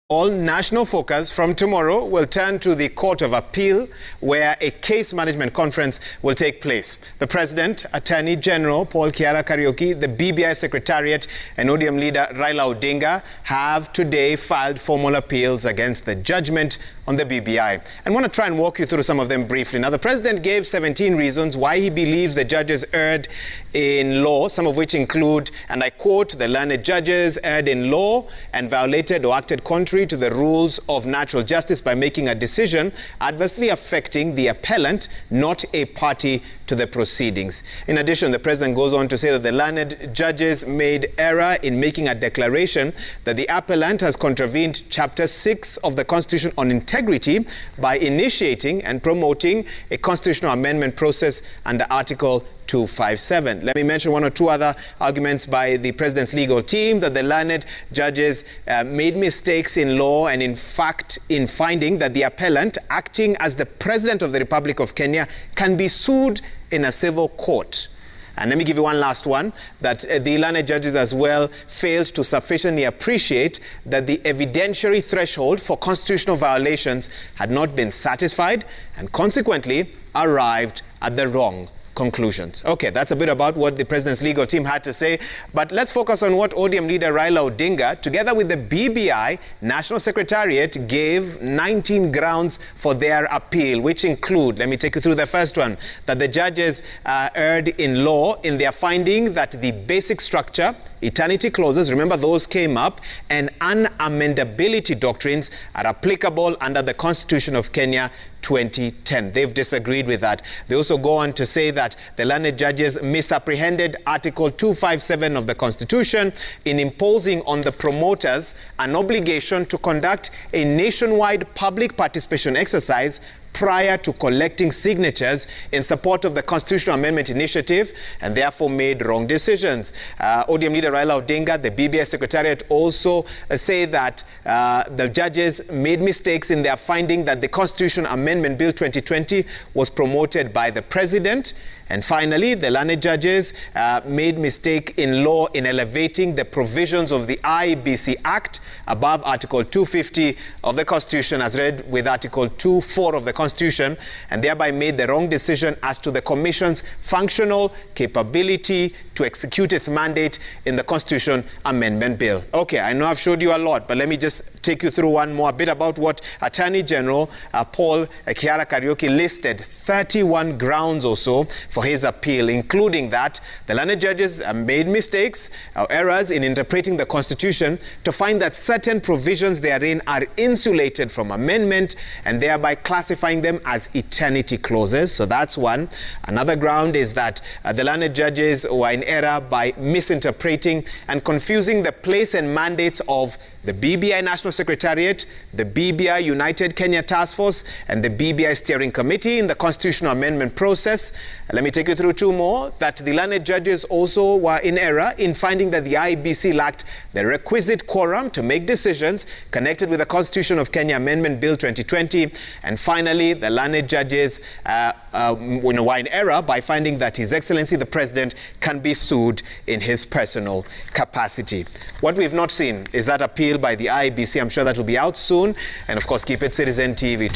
All national focus from tomorrow will turn to the Court of Appeal, where a case management conference will take place. The President, Attorney General Paul Kihara Kariuki, the BBI secretariat, and ODM leader Raila Odinga have today filed formal appeals against the judgment on the BBI. And want to try and walk you through some of them briefly. Now, the President gave 17 reasons why he believes the judges erred in law, some of which include, and I quote, the learned judges erred in law and violated or acted contrary to the rules of natural justice by making a decision adversely affecting the appellant, not a party to the proceedings. In addition, the President goes on to say that the learned judges made error in making a declaration that the appellant has contravened Chapter 6 of the Constitution on integrity by initiating and promoting a constitutional amendment process under Article 257. Let me mention one or two other arguments by the President's legal team, that the learned judges made mistakes in law and in fact in finding that the appellant, acting as the President of the Republic of Kenya, can be sued in a civil court. And let me give you one last one, that the learned judges as well failed to sufficiently appreciate that the evidentiary threshold for constitutional violations had not been satisfied and consequently arrived at the wrong conclusions. Okay, that's a bit about what the President's legal team had to say, but let's focus on what ODM leader Raila Odinga, together with the BBI National Secretariat, gave 19 grounds for their appeal, which include, let me take you through the first one, that the judges erred in law in their finding that the basic structure, eternity clauses, remember those came up, and unamendability doctrines are applicable under the Constitution of Kenya 2010. They've disagreed with that. They also go on to say that the learned judges misapprehended Article 257 of the Constitution in imposing on the promoters an obligation to conduct a nationwide public participation exercise prior to collecting signatures in support of the Constitutional Amendment Initiative, and therefore made wrong decisions. ODM leader Raila Odinga, the BBI Secretariat, also say that the judges made mistakes in their finding that the Constitutional Amendment Bill 2020 was promoted by the President. And finally, the learned judges made mistake in law in elevating the provisions of the IBC Act above Article 250 of the Constitution as read with Article 24 of the Constitution, and thereby made the wrong decision as to the Commission's functional capability to execute its mandate in the Constitution Amendment Bill. Okay, I know I've showed you a lot, but let me just take you through one more bit about what Attorney General Paul Kihara Kariuki listed 31 grounds or so for his appeal, including that the learned judges made mistakes or errors in interpreting the Constitution to find that certain provisions therein are insulated from amendment and thereby classifying them as eternity clauses. So that's one. Another ground is that the learned judges were in error by misinterpreting and confusing the place and mandates of the BBI National Secretariat, the BBI United Kenya Task Force, and the BBI Steering Committee in the constitutional amendment process. Let me take you through two more. That the learned judges also were in error in finding that the IBC lacked the requisite quorum to make decisions connected with the Constitution of Kenya Amendment Bill 2020. And finally, the learned judges were in error by finding that His Excellency the President can be sued in his personal capacity. What we've not seen is that appeal by the IBC. I'm sure that will be out soon. And of course, keep it Citizen TV.